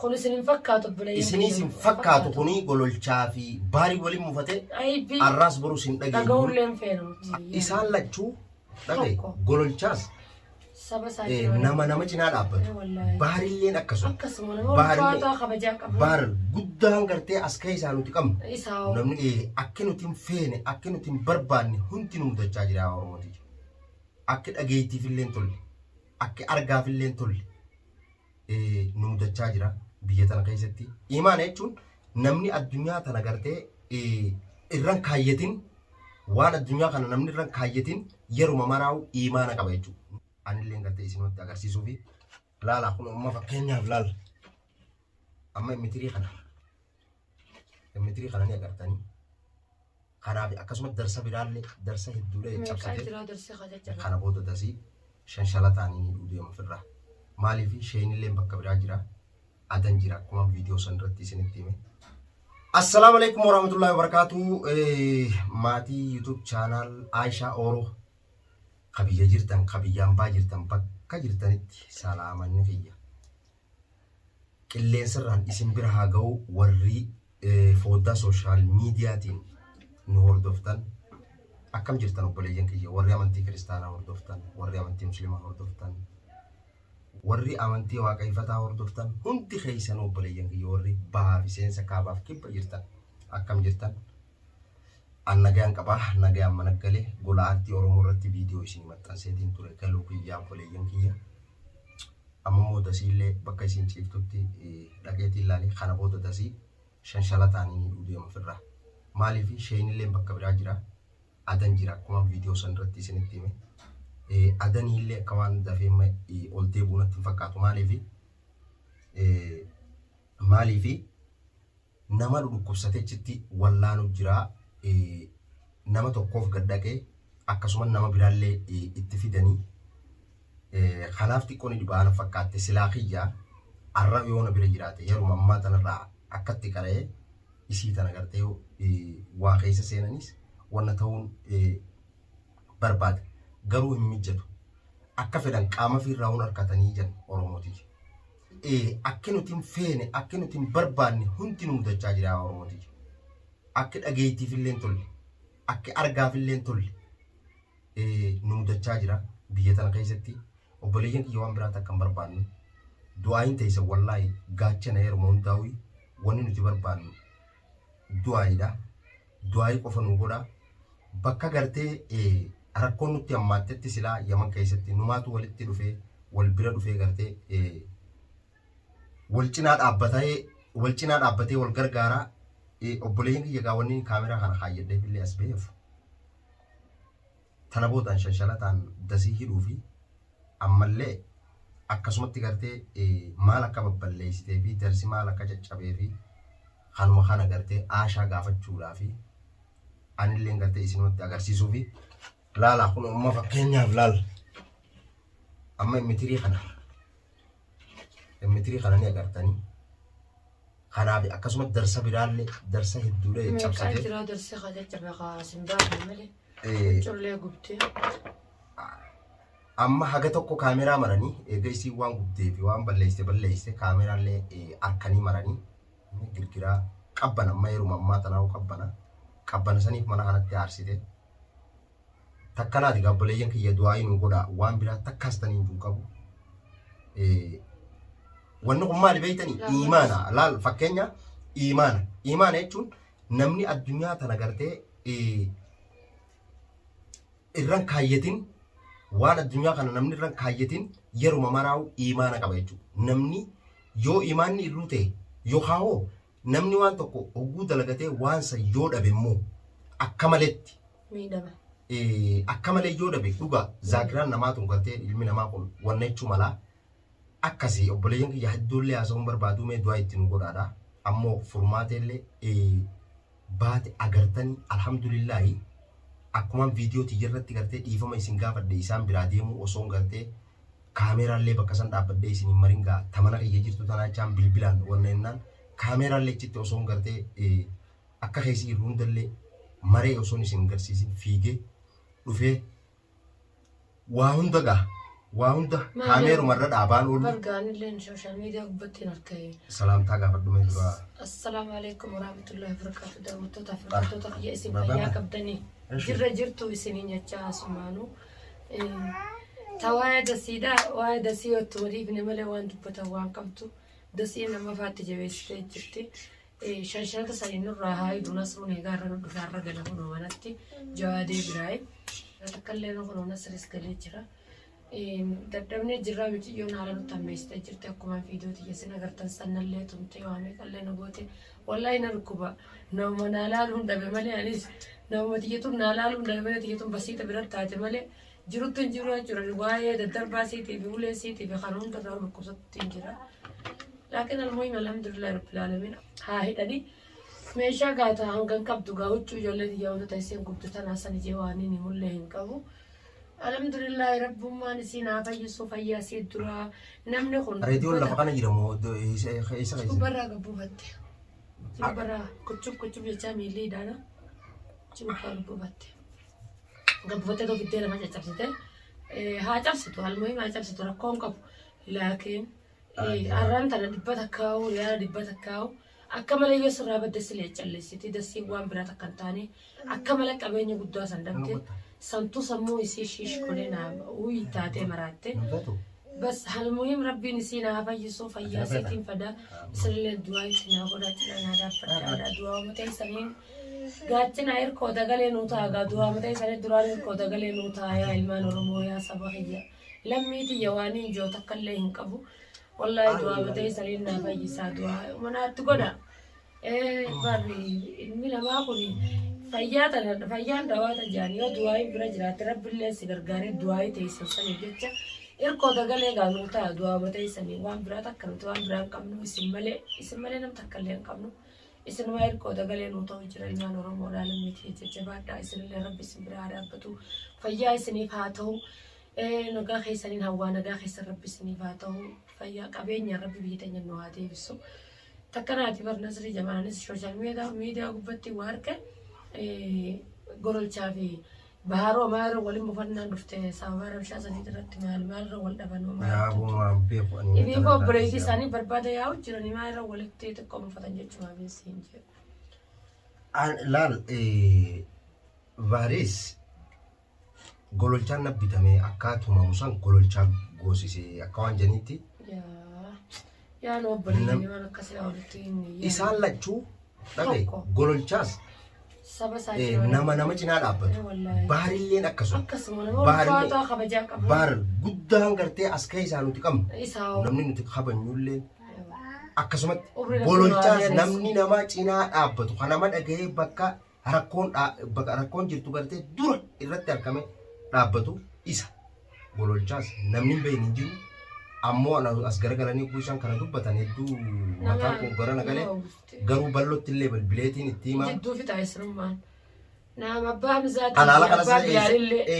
خلوا سنين فكاتوا بلا سنين فكاتوا كوني قولوا في باري ولي مفتة الراس بروسين دقيقة دقول لهم فينو إسان لجو دقيقة قولوا الشاس nama cinaa dhaabbatu baarilleen akkasuma baar guddaan gartee as keessaa nuti qabnu namni akka nuti hin feene akka nuti hin barbaanne hundi nu mudachaa jira Oromooti akka dhageettiif illee tolle akka argaaf illee tolle nu mudachaa jira biyya tana keessatti imaana jechuun namni addunyaa tana gartee irraan kaayyatin waan addunyaa kana namni irraan kaayyatin yeruma maraa'u imaana qaba jechuudha. Anillee gartee isinootti agarsiisuu fi laala kun amma fakkeenyaaf laala amma mitirii kana ni agartanii kanaaf akkasumas darsa biraallee darsa hedduulee cabsatee kana booda dasii shanshalataan ni deemu ofirraa maaliif isheenillee bakka biraa jira adan jira akkuma viidiyoo san irratti isinitti hime. Assalaamu alaykum warahmatullahi wabarakatuh maatii YouTube channel Aisha Oro kabiyya jirtan kabiyyaan baa jirtan bakka jirtanitti salaamanni fiyya qilleensarraan isin bira haa ga'u warri foddaa sooshaal miidiyaatiin nu hordoftan akkam jirtan obboleeyyan kiyya warri amantii kiristaanaa hordoftan warri amantii musliimaa hordoftan warri amantii waaqayyofataa hordoftan hundi keessan obboleeyyan kiyya warri bahaa fi seensa kaabaaf kibba jirtan akkam jirtan Annagaan qabaa nagaan managalee gola aartii Oromoo irratti viidiyoo isin maxxanseetiin ture galuu kiyyaa obboleeyyan kiyya amma moo dasiillee bakka isin ciiftutti dhageetiin ilaalee kana booda dasii shanshalataan ni deemu ofirraa maaliif isheenillee bakka biraa jira adan jira akkuma viidiyoo san irratti isinitti hime adaniillee akka waan dafee ol deebi'u natti hin fakkaatu maaliif nama dhukkubsateechitti wallaanu jira. Nama tokkoof gaddaqee akkasumas nama biraallee itti fidanii kanaaf xiqqoon dhibaana fakkaatte silaa kiyyaa arra yoona bira jiraate yeroo ammaa tanarraa akkatti qaree isii tana gartee waa keessa seenanis wanna ta'uun barbaade garuu hin mijjatu akka fedhan qaama fiirraa hun harkatanii jiran Oromooti. Akka nuti hin feene akka nuti hin barbaanne hundi nu mudachaa jira Oromooti. Akka dhageettiif illee tolle akka argaaf illee tolle nu mudachaa jira biyya tana keessatti obboleeyyan kiyya waan biraatti akka hin barbaanne du'aayin teessa wallaahi gaachana yeroo hundaa'u wanni nuti barbaannu du'aayidha du'aayi qofa nu godha bakka gartee rakkoon nutti hammaattetti silaa Yaman keessatti numaatu walitti dhufee wal bira dhufee gartee wal cinaa dhaabbatee wal gargaaraa obboleeyyan kiyya gaawwanni kaameraa kana kaayyadhee billee as beefu tana boodaan shanshalataan dasii hidhuu fi ammallee akkasumatti gartee maal akka babballeessitee fi darsi maal akka caccabee fi kanuma kana gartee aashaa gaafachuudhaa fi anillee gartee isinootti agarsiisuu fi laala kun amma fakkeenyaaf laala amma mitirii kana ni agartanii. Kanaaf akkasumas darsa biraallee darsa hedduulee cabsatee darsa cabee qaasin malee collee gubtee amma haga tokko kaameraa maranii eega isii waan gubdee fi waan balleessite kaameraallee harkanii maranii girgiraa qabbana amma yeroo ammaa tanaa qabbana saniif mana kanatti aarsite takkanaati gabboleeyyan kiyya du'aayi nu godha waan biraa takkaastanii hin qabu. Wanni kun maali beeytanii imaana laal fakkeenya imaana jechuun namni addunyaa tana gartee irraan kaayyatin waan addunyaa kana namni irraan kaayyatin yeruma maraa'u imaana qaba jechuudha. Namni yoo imaanni irruu ta'e yookaan namni waan tokko hogguu dalagatee waan san yoo dhabe immoo akka maleetti akka malee yoo dhabe dhugaa zaakiraan namaa tun gartee ilmi namaa kun wanna jechuu malaa. Akkasii obboleeyyan kiyya hedduullee haasa'uun barbaadu mee du'aa itti nu godhaadha ammoo furmaateellee baate agartanii alhamdulillaahi akkuma viidiyoo tiyyaarratti gartee dhiifama isin gaafadhe isaan biraa deemu osoo gartee kaameraallee bakka san dhaabbadhe isin maringaa tamana kiyya jirtu tanaa jechaan bilbilaan wanna jennaan kaameraallee achitti osoo gartee akka keessi irru hundallee maree osoo isin garsiisin fiigee dhufee waa hunda gaa وهوندا كاميرا مرة دابان ول برجعني لين سوشيال ميديا قبتين أركي سلام تاجا فردومي درا السلام عليكم ورحمة الله وبركاته دعوتو تفرقتو تخيا اسم فيا كبدني جرجرتو اسمين يجا سمانو توايا دسيدا وايا دسيو توري بنملة وان دبته وان كبتو دسي لما فات جويس جرتي شاشة كسرين الراهاي دونسرو نيجارن دفعر جلهم نوانتي جوادي براي تكلمنا كنا نسرس كليجرا دبدبني جرا متي يوم على نتاميست جرت أكما فيديو تيجي نقرتن سنة اللي تمتي وامي كلنا نقولي والله نركبا نوم نالالهم دبي مالي أنيس نوم تيجتم نالالهم دبي مالي تيجتم بسيطة برد تاج مالي جروتن جرا جرا رواية دتر باسي تبي ولا سي تبي خانون تدار ركوزات تنجرا لكن المهم الحمد لله رب العالمين هاي تاني ماشى قاتا هنگن كبدو قاوتشو جولة ياودا تيسين كبدو تناسني جواني نمولهن كابو الحمد لله رب ما نسينا فيسو فيا سيدرا نمني خون راديو لا فقنا يرمو إيش برا قبوبت برا كتشوف يجامي لي دانا شوف قبوبت قبوبت تو كتير ما جابسته ها جابسته المهم ما جابسته ركون كاب لكن أران ترى دبته كاو يا دبته كاو أكمل يسرى بدس لي جلسيتي دسي وان برا تكنتاني أكمل كابيني قدوا سندمتي سنتو سمو يسيش كلنا ويتاتي مراتي بس هالمهم ربي نسينا فيسو فيا سيتين فدا سرل الدواء تنا قدرتنا هذا فدا دواء متى سنين قاتنا إير كودا قلي نوتا قدواء متى سنين دران كودا قلي نوتا يا إلمان رمو يا صباحية لم يتي جواني جو تكلين كبو والله دواء متى سنين نافيسا دواء منا تقولا باري الملا ما أقولي فيان دوات جانيو دواي برجرات رب الله سيغرغاري دواي تيسسني جچا إركو دغلي غانوتا دوا متي سني وان براتا كنت وان بران كمنو اسمله نم تكلين كمنو اسنو إركو دغلي نوتو جرا ما نورو مودال ميتي جچا بادا اسن رب سبرا ربتو فيا سني فاتو نغا خيسني هوا نغا خيس رب سني فاتو فيا قبينيا رب بيتني نوادي بسو تكناتي برنسري جمانه سوشيال ميديا غبتي واركه قرول شافي بهارو مارو ولين بفنان دفته سامر مشى سني ترت مال والدبنو ما يا أبو ما بيكو أني إذا هو بريدي ساني بربادة ياو جراني مارو ولكتي تكون فتنجت شو ما بيسينج لال فاريس قرول شان نبتمي أكاتو ما مسان قرول شان غوسيسي أكوان جنيتي يا نو بريدي ما نكسر أولتين إسان لجو لكن قرول شاس nama cina dapat baharilleen akkasuma bahar guddaan gartee as keessaa nuti qabnu namni nuti qabannulleen akkasumatti gololchaas namni nama cinaa dhaabbatu kan nama dhagahee bakka rakkoon jirtu gartee dura irratti argame dhaabbatu isa gololchaas namni beeyin hin jiru ammoo as garagalanii kuushan kana dubbatan hedduu mataan kun gara nagalee garuu ballotti illee bilbileetiin itti himaa jidduu fitaa isrumaan nama abbaan zaati haala kanas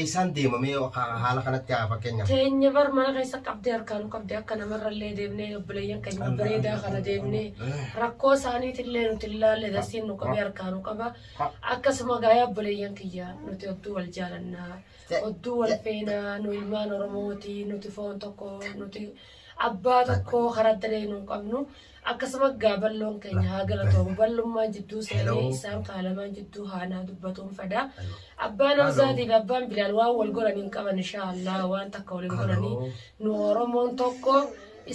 isaan deemamee haala kanatti haa fakkeenyaaf teenya bar mana keessa qabdee harkaanu qabdee akka namarrallee deemnee obboleeyyan keenya bareedaa kana deemnee rakkoo isaaniitillee nuti ilaalle dasiin nu qabee harkaanu qaba akkasuma gaa'ee obboleeyyan kiyya nuti odduu wal jaalannaa odduu wal feenaa nu ilmaan oromooti nuti foon tokko nuti abbaa tokko karaddalee nu qabnu akkasuma gaaballoon keenya haa galatoomu ballummaa jidduu seenee isaan kaalamaan jidduu haanaa dubbatuun fada abbaan amsaatiif abbaan bilaal waan wal godhaniin qaban inshaallah waan takka waliin godhanii nu oromoon tokko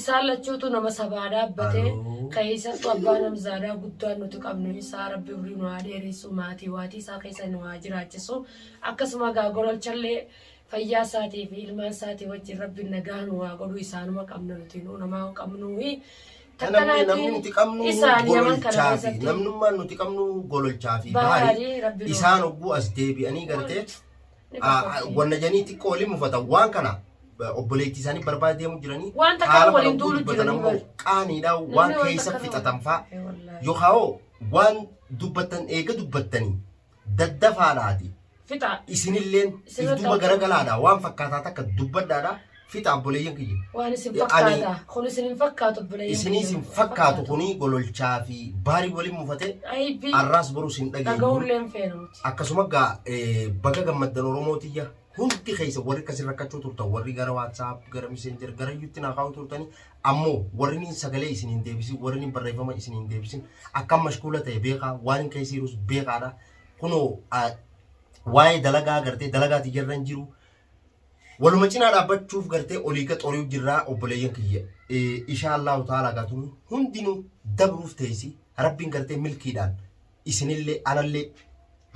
isaan lachuutu nama sabaa dhaabbatee keessattuu abbaan amzaadaa guddaan nuti qabnu isaa rabbi urii nu haa dheeressu maatii waatii isaa keessa nu haa jiraachisu akkasuma gaagololchallee fayyaa isaatii fi ilmaan isaatii wajjin rabbi nagaa nu haa godhu isaanuma qabna nuti nu namaa qabnuufi namni nuti qabnu gololchaafi namnummaan nuti qabnu gololchaafi baari isaan ogguu as deebi'anii gartee wanna janii xiqqoo waliin mufata waan kana obboleettii isaanii barbaade deemu jiranii waan takka waliin duulu jiranii qaaniidha waan keessa fixatan faa yookaan waan dubbatan eega dubbattanii daddafaadhaati fixa isinilleen ifduuba garagalaadha waan fakkaataa takka dubbadhaadha fixa obboleeyyan kiyya waan isin fakkaata kun isin fakkaatu obboleeyyan isin isin fakkaatu kuni gololchaa fi baarii waliin mufate arraas boruu isin dhageenyu akkasuma baga gammaddan oromootiyya hundi keessa warri kasii rakkachuu turtan warri gara WhatsApp gara Messenger gara YouTube na kaa'u turtanii ammoo warri ni sagalee isin hin deebisin warri ni barreeffama isin hin deebisin akkam mashkuula ta'e beekaa waan keessiirus beekaadha kunoo waa'ee dalagaa gartee dalagaati jirran jiru waluma cinaa dhaabbachuuf gartee olii gad xoriif jirraa obboleeyyan kiyya inshallah ta'ala gaatuun hundinuu dabruuf teessi rabbiin gartee milkiidhaan isinillee alallee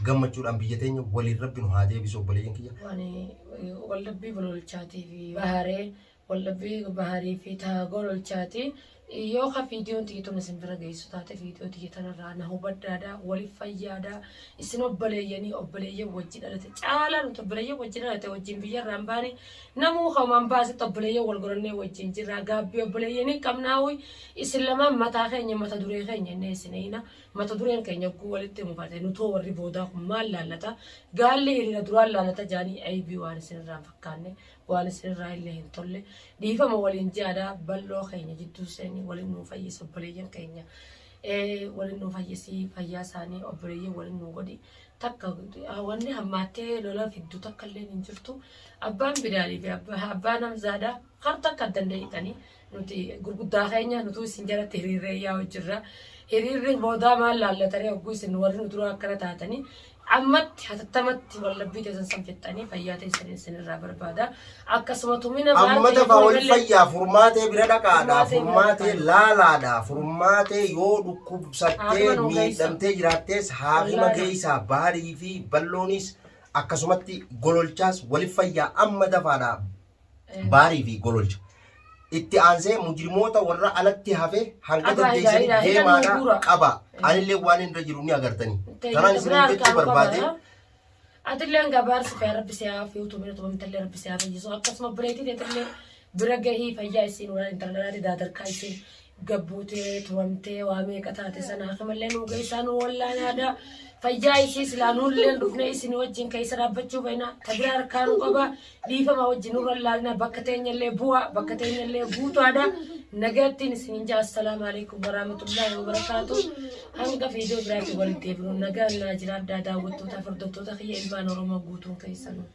gammachuudhaan biyya teenya waliin rabbi nu haa deebisu obboleeyyan kiyya. Wallabbii bololchaatii fi baharee wallabbii baharii fi taagoo lolchaatii yoo ka viidiyoon tiyyatuun isin bira geessu taate viidiyoo tiyyatanirraa na hubaddaadha waliif fayyaadha isin obboleeyyan wajjin dhalate caalaa nuti obboleeyyan wajjin dhalate wajjin biyyarraan baane namuu hawmaan baasitti obboleeyyan wal gorannee wajjin jirra gaabbii obboleeyyanii qabnaawwi isin lamaan mataa keenya mata duree keenya inni isinayina mata dureen keenya guu walitti mufate nutoo warri boodaa kun maal laallata gaalli hiriira duraan laallata jaanii aybii waan isinirraan fakkaanne waan isinirraa illee hin tolle dhiifama waliin jaadhaa balloo keenya jidduu seenii waliin nuu fayyisa obboleeyyan keenya waliin nuu fayyisii fayyaa isaanii obboleeyyan waliin nuu godhi takka wanni hammaattee lola fidduu takka illee hin jirtu abbaan bidaalii fi abbaan hamzaadhaa kar takka dandeeyitanii nuti gurguddaa keenya nutuu isin jalatti hiriirree yaa'u jirra hiriirri boodaa maal laallatanii hogguu isin warri nu dura akkana taatanii ammatti hatattamatti wallabbii teessan sanfettanii fayyaa teessan isinirraa barbaada akkasuma tumina ammata faawwal fayyaa furmaatee bira dhaqaadhaa furmaatee laalaadhaa furmaatee yoo dhukkubsattee miidhamtee jiraattees haakima geessaa baarii fi balloonis akkasumatti gololchaas waliif fayyaa amma dafaadhaa baarii fi gololcha itti aansee mujrimoota warra alatti hafe hanga dandeessanii deemaadhaa qaba anillee waan irra jiru ni agartanii kanaan isin jechuu barbaade atilleen gabaarsi fayyaa rabbi siyaa fi utumina tumamtallee rabbi siyaa fayyisu akkasuma bireetii teetillee bira gahii fayyaa isiin waan intarneetii daadarkaa isiin gabbuutee tumamtee waa meeqa taate sana akamallee nuu geessaa nu wallaanaadha fayyaa isii silaa nulleen dhufne isin wajjin keessa dhaabbachuu feena tabira harkaanu qaba dhiifama wajjin nurra laalna bakka teenyallee bu'a bakka teenyallee guutuudha nagattiin isin jaa assalaamu alaykum warahmatullahi wabarakaatu hanga viidiyoo biraatti walitti deebinu nagaan naa jiraadhaa daawwattoota hordoftoota kiyya ilmaan oromoo guutuun keessanuu